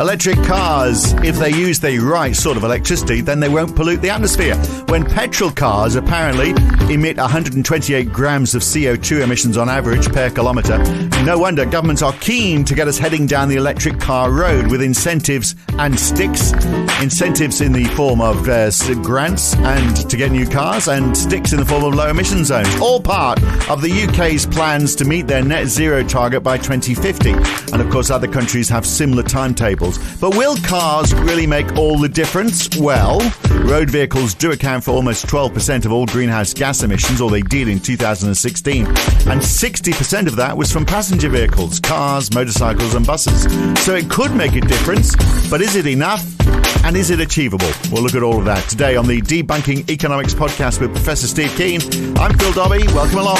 Electric cars, if they use the right sort of electricity, then they won't pollute the atmosphere. When petrol cars apparently emit 128 grams of CO2 emissions on average per kilometre, no wonder governments are keen to get us heading down the electric car road with incentives and sticks. Incentives in the form of grants and to get new cars, and sticks in the form of low emission zones. All part of the UK's plans to meet their net zero target by 2050. And of course, other countries have similar timetables. But will cars really make all the difference? Well, road vehicles do account for almost 12% of all greenhouse gas emissions, or they did in 2016. And 60% of that was from passenger vehicles, cars, motorcycles and buses. So it could make a difference, but is it enough? And is it achievable? We'll look at all of that today on the Debunking Economics podcast with Professor Steve Keen. I'm Phil Dobbie. Welcome along.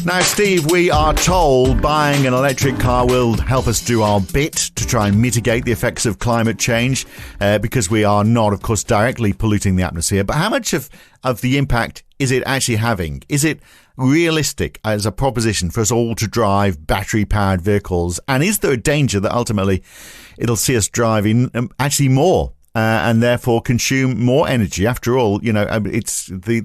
Now, Steve, we are told buying an electric car will help us do our bit to try and mitigate the effects of climate change because we are not, of course, directly polluting the atmosphere. But how much of the impact is it actually having? Is it realistic as a proposition for us all to drive battery-powered vehicles? And is there a danger that ultimately it'll see us driving actually more? And therefore consume more energy. After all, you know, it's the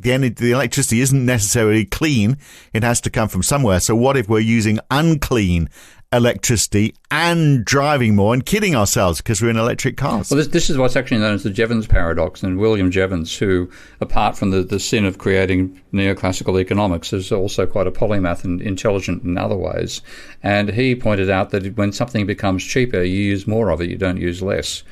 electricity isn't necessarily clean. It has to come from somewhere. So what if we're using unclean electricity and driving more and kidding ourselves because we're in electric cars? Well, this is what's actually known as the Jevons paradox. And William Jevons, who, apart from the sin of creating neoclassical economics, is also quite a polymath and intelligent in other ways. And he pointed out that when something becomes cheaper, you use more of it, you don't use less.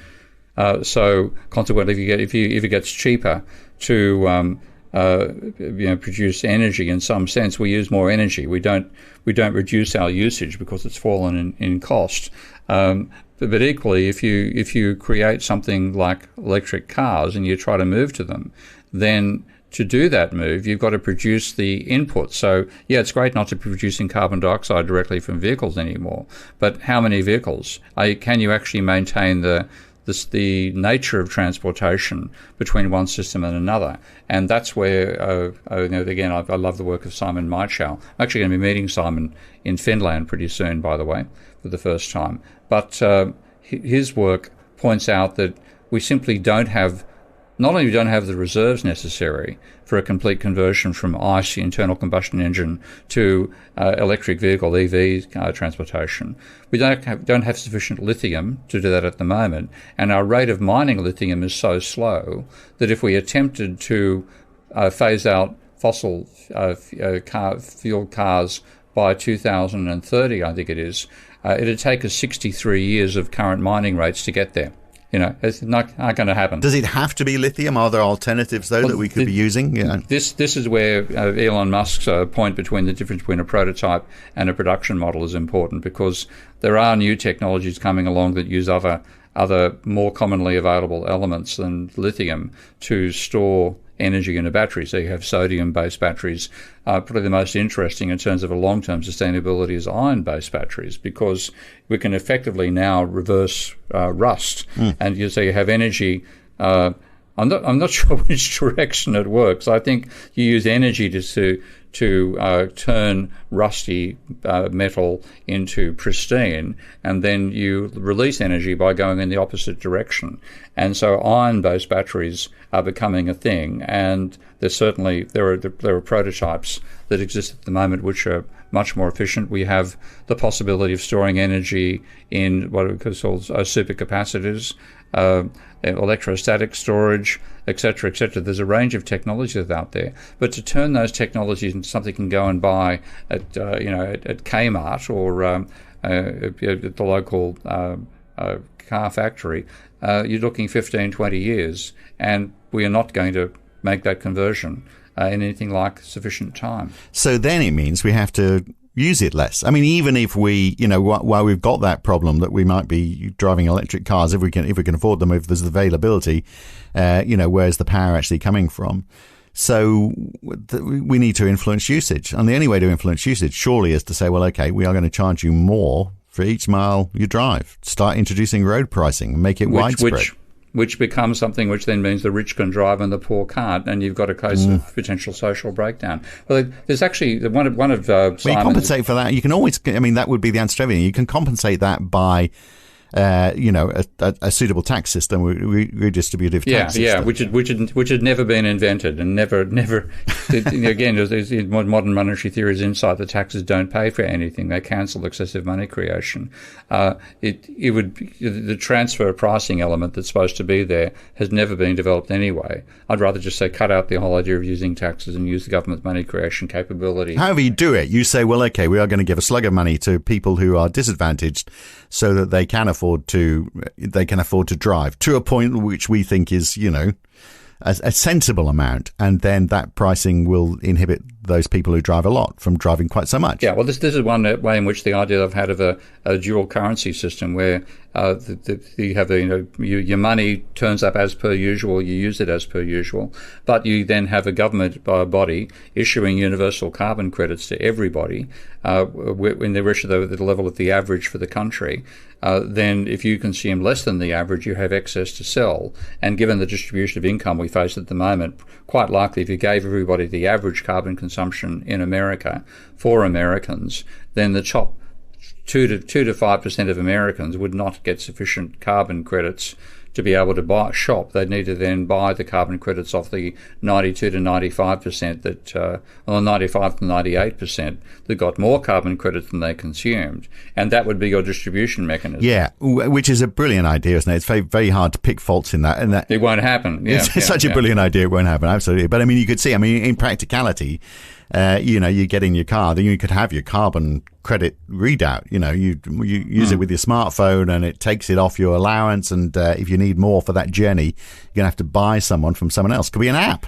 So consequently, if it gets cheaper to produce energy in some sense, we use more energy. We don't reduce our usage because it's fallen in cost. But equally, if you create something like electric cars and you try to move to them, then to do that move, you've got to produce the input. So, yeah, it's great not to be producing carbon dioxide directly from vehicles anymore, but how many vehicles? Can you actually maintain the nature of transportation between one system and another? And that's where, again, I love the work of Simon Michał. I'm actually going to be meeting Simon in Finland pretty soon, by the way, for the first time. But his work points out that we simply not only don't have the reserves necessary for a complete conversion from ICE, internal combustion engine, to electric vehicle, EV transportation. We don't have sufficient lithium to do that at the moment, and our rate of mining lithium is so slow that if we attempted to phase out fossil fuel cars by 2030, I think it is, it'd take us 63 years of current mining rates to get there. You know, it's not going to happen. Does it have to be lithium? Are there alternatives, though, that we could be using? Yeah. This is where Elon Musk's point between the difference between a prototype and a production model is important, because there are new technologies coming along that use other more commonly available elements than lithium to store energy in a battery. So you have sodium-based batteries. Probably the most interesting in terms of a long-term sustainability is iron-based batteries, because we can effectively now reverse rust. And you have energy. I'm not sure which direction it works. I think you use energy to turn rusty metal into pristine, and then you release energy by going in the opposite direction. And so iron-based batteries are becoming a thing, and there are prototypes that exist at the moment which are much more efficient. We have the possibility of storing energy in what we call supercapacitors, electrostatic storage, etc., etc. There's a range of technologies out there, but to turn those technologies into something you can go and buy at Kmart or at the local car factory, you're looking 15, 20 years, and we are not going to make that conversion in anything like sufficient time. So then it means we have to use it less. I mean, even if we, while we've got that problem that we might be driving electric cars, if we can afford them, if there's availability, where's the power actually coming from? So we need to influence usage. And the only way to influence usage surely is to say, well, okay, we are going to charge you more for each mile you drive. Start introducing road pricing, make it widespread. which becomes something which then means the rich can drive and the poor can't, and you've got a case of potential social breakdown. Well, there's actually one of Well, you compensate for that. You can always, I mean, that would be the answer to everything. You can compensate that by a suitable tax system, redistributive tax system. which had never been invented, and never. Again, there's modern monetary theory's insight that taxes don't pay for anything; they cancel excessive money creation. The transfer pricing element that's supposed to be there has never been developed anyway. I'd rather just say cut out the whole idea of using taxes and use the government's money creation capability. However you do it, you say, well, okay, we are going to give a slug of money to people who are disadvantaged, so that they can afford to drive to a point which we think is, a sensible amount, and then that pricing will inhibit those people who drive a lot from driving quite so much. Yeah, well, this is one way in which the idea I've had of a dual currency system where you have your money turns up as per usual, you use it as per usual, but you then have a government body issuing universal carbon credits to everybody when they reach the level of the average for the country. Then if you consume less than the average, you have excess to sell. And given the distribution of income we face at the moment, quite likely if you gave everybody the average carbon consumption in America for Americans, then the top 2 to 5% of Americans would not get sufficient carbon credits to be able to shop. They'd need to then buy the carbon credits off the 92 to 95% or 95 to 98% that got more carbon credits than they consumed. And that would be your distribution mechanism. Yeah, which is a brilliant idea, isn't it? It's very, very hard to pick faults in that. And that it won't happen. Yeah, it's such a brilliant idea. It won't happen, absolutely. But I mean, you could see, in practicality, you get in your car, then you could have your carbon credit readout. You use it with your smartphone, and it takes it off your allowance. And if you need more for that journey, you're gonna have to buy someone from someone else. Could be an app.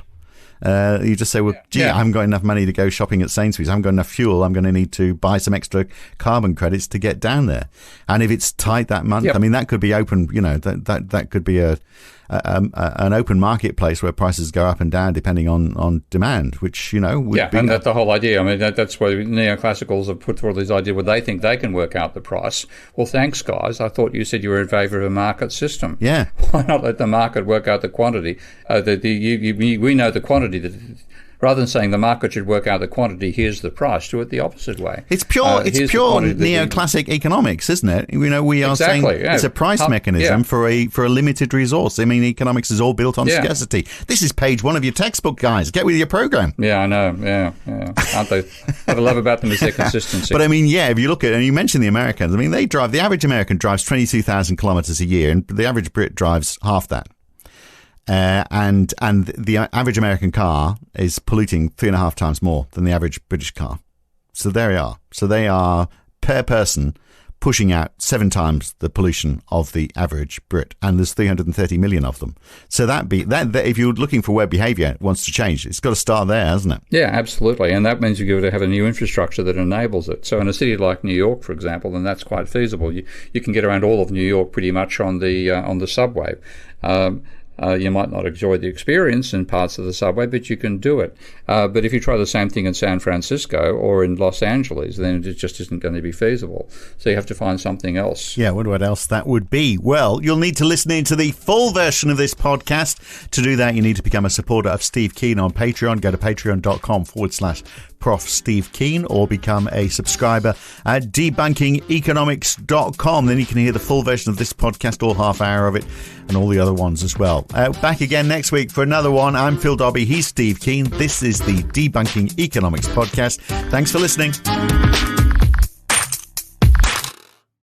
You just say, well, I haven't got enough money to go shopping at Sainsbury's. I haven't got enough fuel. I'm going to need to buy some extra carbon credits to get down there. And if it's tight that month, I mean, that could be open. That could be an open marketplace where prices go up and down depending on demand, which would be. And that's the whole idea. I mean, that's why neoclassicals have put forward this idea where they think they can work out the price. Well, thanks, guys. I thought you said you were in favour of a market system. Yeah. Why not let the market work out the quantity? We know the quantity. Rather than saying the market should work out the quantity, here's the price, do it the opposite way. It's pure neoclassic economics, isn't it? We are saying it's a price mechanism for a limited resource. I mean, economics is all built on scarcity. This is page 1 of your textbook, guys. Get with your program. Yeah, I know. Yeah. Aren't they? What I love about them is their consistency. But I mean, if you look at, and you mentioned the Americans, I mean, the average American drives 22,000 kilometres a year, and the average Brit drives half that. And the average American car is polluting 3.5 times more than the average British car. So there you are. So they are, per person, pushing out 7 times the pollution of the average Brit. And there's 330 million of them. So that if you're looking for where behaviour wants to change, it's got to start there, hasn't it? Yeah, absolutely. And that means you've got to have a new infrastructure that enables it. So in a city like New York, for example, then that's quite feasible. You can get around all of New York pretty much on the subway. You might not enjoy the experience in parts of the subway, but you can do it. But if you try the same thing in San Francisco or in Los Angeles, then it just isn't going to be feasible. So you have to find something else. Yeah, what else that would be? Well, you'll need to listen into the full version of this podcast. To do that, you need to become a supporter of Steve Keen on Patreon. Go to patreon.com/Prof Steve Keen, or become a subscriber at debunkingeconomics.com. Then you can hear the full version of this podcast, all half hour of it, and all the other ones as well. Back again next week for another one. I'm Phil Dobbie. He's Steve Keen. This is the Debunking Economics podcast. Thanks for listening.